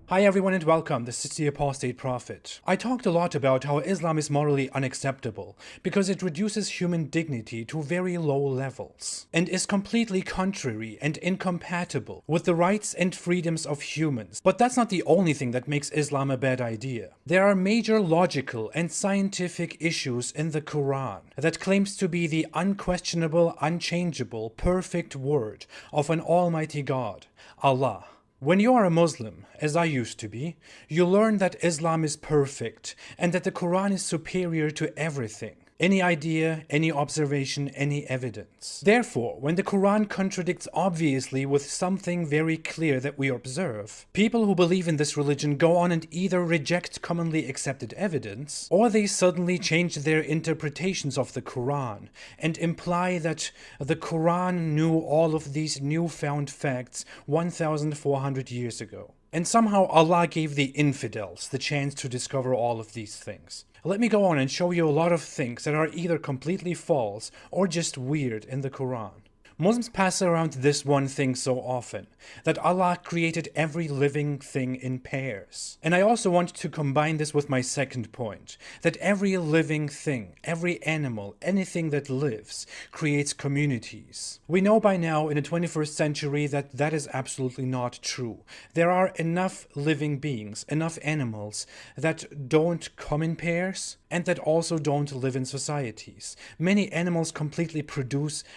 Hi everyone and welcome, this is the Apostate Prophet. I talked a lot about how Islam is morally unacceptable because it reduces human dignity to very low levels and is completely contrary and incompatible with the rights and freedoms of humans. But that's not the only thing that makes Islam a bad idea. There are major logical and scientific issues in the Quran that claims to be the unquestionable, unchangeable, perfect word of an almighty God, Allah. When you are a Muslim, as I used to be, you learn that Islam is perfect and that the Quran is superior to everything. Any idea, any observation, any evidence. Therefore, when the Quran contradicts obviously with something very clear that we observe, people who believe in this religion go on and either reject commonly accepted evidence, or they suddenly change their interpretations of the Quran and imply that the Quran knew all of these newfound facts 1,400 years ago. And somehow Allah gave the infidels the chance to discover all of these things. Let me go on and show you a lot of things that are either completely false or just weird in the Quran. Muslims pass around this one thing so often, that Allah created every living thing in pairs. And I also want to combine this with my second point, that every living thing, every animal, anything that lives, creates communities. We know by now in the 21st century that that is absolutely not true. There are enough living beings, enough animals that don't come in pairs, and that also don't live in societies. Many animals completely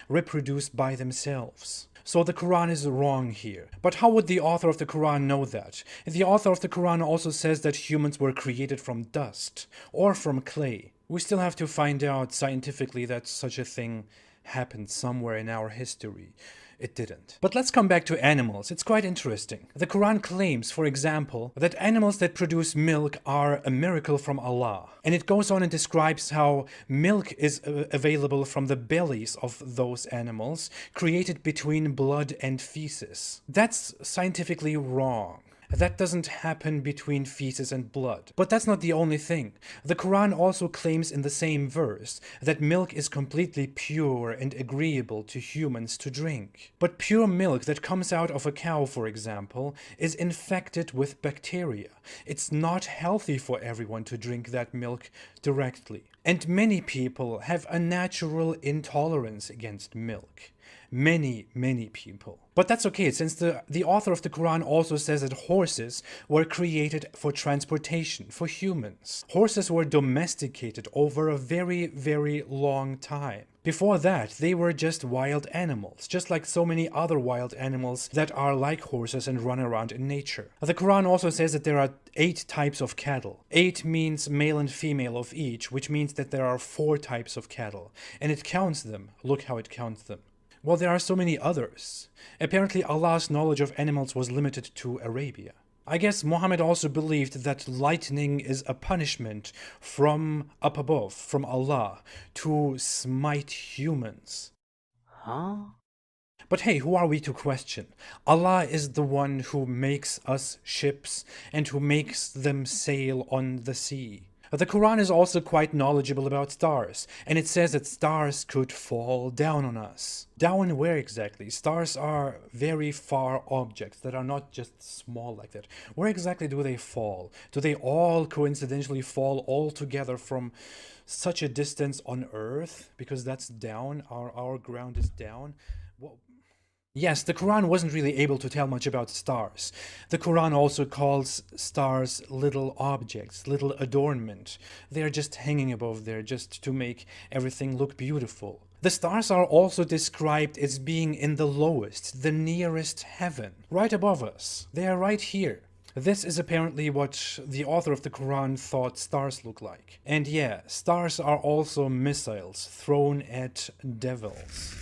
reproduce by themselves. So the Quran is wrong here. But how would the author of the Quran know that? The author of the Quran also says that humans were created from dust or from clay. We still have to find out scientifically that such a thing happened somewhere in our history. It didn't. But let's come back to animals. It's quite interesting. The Quran claims, for example, that animals that produce milk are a miracle from Allah. And it goes on and describes how milk is available from the bellies of those animals, created between blood and feces. That's scientifically wrong. That doesn't happen between feces and blood. But that's not the only thing. The Quran also claims in the same verse that milk is completely pure and agreeable to humans to drink. But pure milk that comes out of a cow, for example, is infected with bacteria. It's not healthy for everyone to drink that milk directly. And many people have a natural intolerance against milk. Many people. But that's okay, since the author of the Quran also says that horses were created for transportation, for humans. Horses were domesticated over a very long time. Before that, they were just wild animals, just like so many other wild animals that are like horses and run around in nature. The Quran also says that there are 8 types of cattle. 8 means male and female of each, which means that there are 4 types of cattle. And it counts them. Look how it counts them. Well, there are so many others. Apparently Allah's knowledge of animals was limited to Arabia. I guess Muhammad also believed that lightning is a punishment from up above, from Allah, to smite humans. Huh? But hey, who are we to question? Allah is the one who makes us ships and who makes them sail on the sea. The Quran is also quite knowledgeable about stars, and it says that stars could fall down on us. Down where exactly? Stars are very far objects that are not just small like that. Where exactly do they fall? Do they all coincidentally fall all together from such a distance on Earth? Because that's down, our ground is down. Well, yes, the Quran wasn't really able to tell much about stars. The Quran also calls stars little objects, little adornment. They are just hanging above there just to make everything look beautiful. The stars are also described as being in the lowest, the nearest heaven, right above us. They are right here. This is apparently what the author of the Quran thought stars look like. And yeah, stars are also missiles thrown at devils.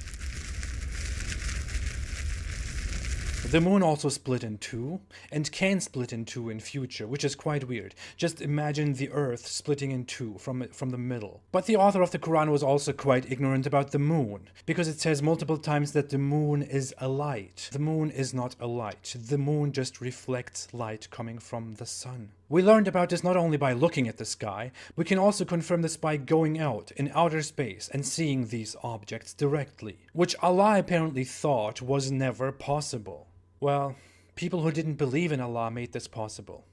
The moon also split in 2, and can split in 2 in future, which is quite weird. Just imagine the earth splitting in 2 from the middle. But the author of the Quran was also quite ignorant about the moon, because it says multiple times that the moon is a light. The moon is not a light. The moon just reflects light coming from the sun. We learned about this not only by looking at the sky, we can also confirm this by going out in outer space and seeing these objects directly, which Allah apparently thought was never possible. Well, People who didn't believe in Allah made this possible.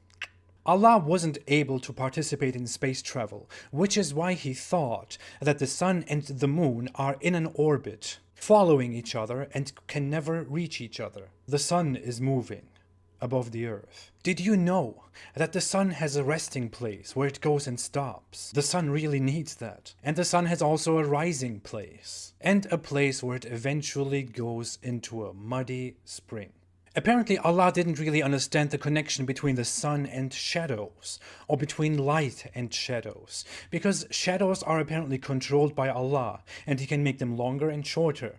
Allah wasn't able to participate in space travel, which is why he thought that the sun and the moon are in an orbit, following each other and can never reach each other. The sun is moving above the earth. Did you know that the sun has a resting place where it goes and stops? The sun really needs that. And the sun has also a rising place, and a place where it eventually goes into a muddy spring. Apparently, Allah didn't really understand the connection between the sun and shadows, or between light and shadows, because shadows are apparently controlled by Allah, and He can make them longer and shorter.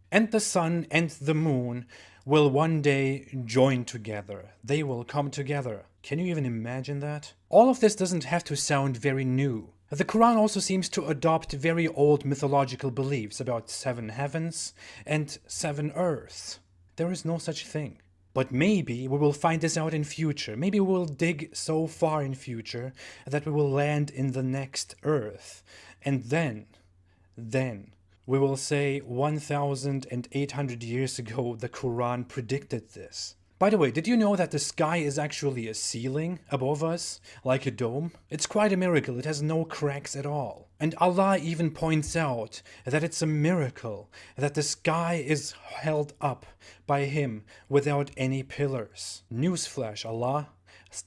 And the sun and the moon will one day join together. They will come together. Can you even imagine that? All of this doesn't have to sound very new. The Quran also seems to adopt very old mythological beliefs about 7 heavens and 7 earths. There is no such thing. But maybe we will find this out in future. Maybe we will dig so far in future that we will land in the next earth. And then we will say 1,800 years ago the Quran predicted this. By the way, did you know that the sky is actually a ceiling above us, like a dome? It's quite a miracle, it has no cracks at all. And Allah even points out that it's a miracle that the sky is held up by Him without any pillars. Newsflash, Allah,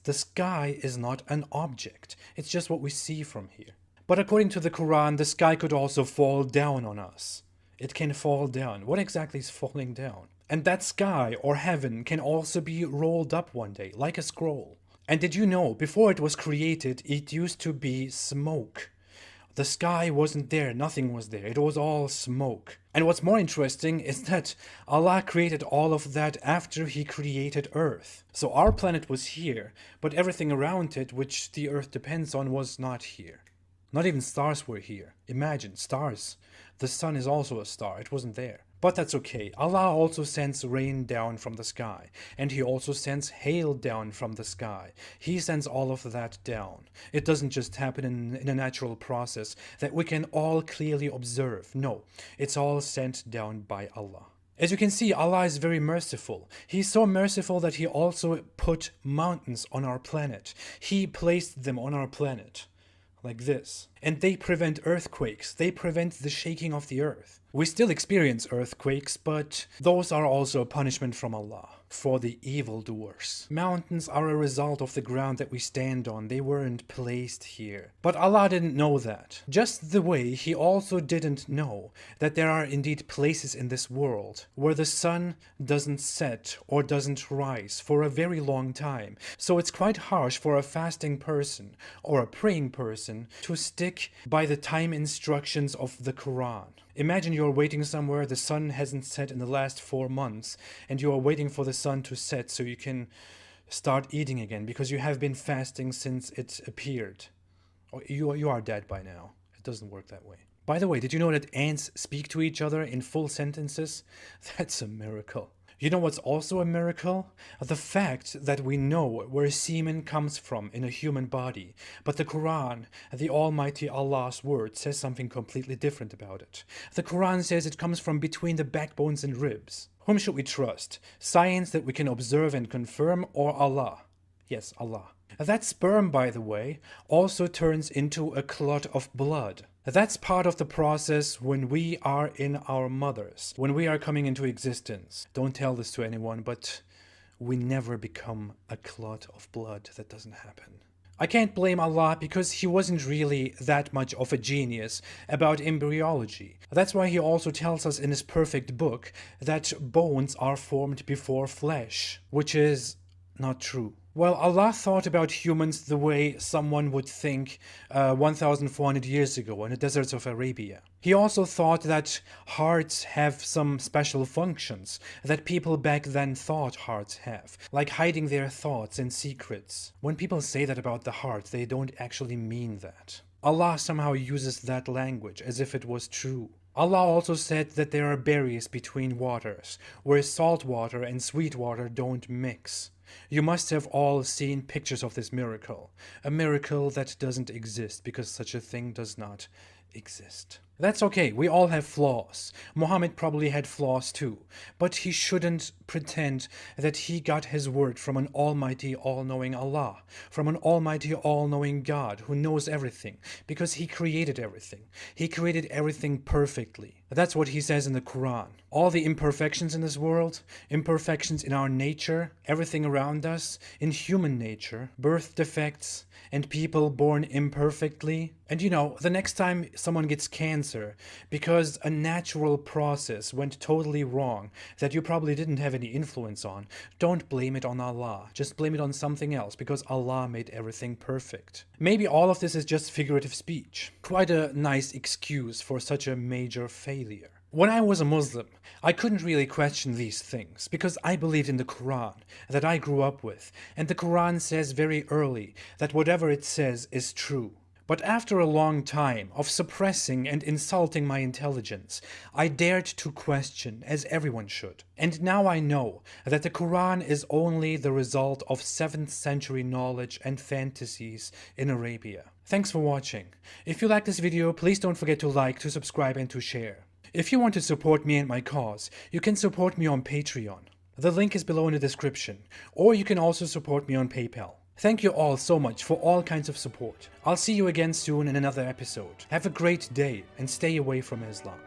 the sky is not an object, it's just what we see from here. But according to the Quran, the sky could also fall down on us. It can fall down. What exactly is falling down? And that sky or heaven can also be rolled up one day, like a scroll. And did you know, before it was created, it used to be smoke. The sky wasn't there, nothing was there, it was all smoke. And what's more interesting is that Allah created all of that after He created Earth. So our planet was here, but everything around it, which the Earth depends on, was not here. Not even stars were here. Imagine, stars. The sun is also a star, it wasn't there. But that's okay. Allah also sends rain down from the sky. And He also sends hail down from the sky. He sends all of that down. It doesn't just happen in a natural process that we can all clearly observe. No, it's all sent down by Allah. As you can see, Allah is very merciful. He's so merciful that He also put mountains on our planet. He placed them on our planet. Like this. And they prevent earthquakes. They prevent the shaking of the earth. We still experience earthquakes, but those are also a punishment from Allah for the evildoers. Mountains are a result of the ground that we stand on. They weren't placed here. But Allah didn't know that. Just the way He also didn't know that there are indeed places in this world where the sun doesn't set or doesn't rise for a very long time. So it's quite harsh for a fasting person or a praying person to stick by the time instructions of the Quran. Imagine you're waiting somewhere, the sun hasn't set in the last 4 months, and you are waiting for the sun to set so you can start eating again because you have been fasting since it appeared. Or you are dead by now. It doesn't work that way. By the way, did you know that ants speak to each other in full sentences? That's a miracle. You know what's also a miracle? The fact that we know where semen comes from in a human body, but the Quran, the Almighty Allah's word, says something completely different about it. The Quran says it comes from between the backbones and ribs. Whom should we trust? Science that we can observe and confirm, or Allah? Yes, Allah. That sperm, by the way, also turns into a clot of blood. That's part of the process when we are in our mothers, when we are coming into existence. Don't tell this to anyone, but we never become a clot of blood. That doesn't happen. I can't blame Allah because He wasn't really that much of a genius about embryology. That's why He also tells us in His perfect book that bones are formed before flesh, which is not true. Well, Allah thought about humans the way someone would think 1,400 years ago in the deserts of Arabia. He also thought that hearts have some special functions that people back then thought hearts have, like hiding their thoughts and secrets. When people say that about the heart, they don't actually mean that. Allah somehow uses that language as if it was true. Allah also said that there are barriers between waters, where salt water and sweet water don't mix. You must have all seen pictures of this miracle. A miracle that doesn't exist because such a thing does not exist. That's okay, we all have flaws. Muhammad probably had flaws too, but he shouldn't pretend that he got his word from an almighty, all-knowing Allah, from an almighty, all-knowing God who knows everything, because he created everything. He created everything perfectly. That's what he says in the Quran. All the imperfections in this world, imperfections in our nature, everything around us, in human nature, birth defects, and people born imperfectly. And you know, the next time someone gets cancer because a natural process went totally wrong that you probably didn't have any influence on, don't blame it on Allah. Just blame it on something else because Allah made everything perfect. Maybe all of this is just figurative speech. Quite a nice excuse for such a major failure. When I was a Muslim, I couldn't really question these things because I believed in the Quran that I grew up with, and the Quran says very early that whatever it says is true. But after a long time of suppressing and insulting my intelligence, I dared to question, as everyone should. And now I know that the Quran is only the result of 7th century knowledge and fantasies in Arabia. Thanks for watching. If you like this video, please don't forget to like, to subscribe, and to share. If you want to support me and my cause, you can support me on Patreon. The link is below in the description, or you can also support me on PayPal. Thank you all so much for all kinds of support. I'll see you again soon in another episode. Have a great day and stay away from Islam.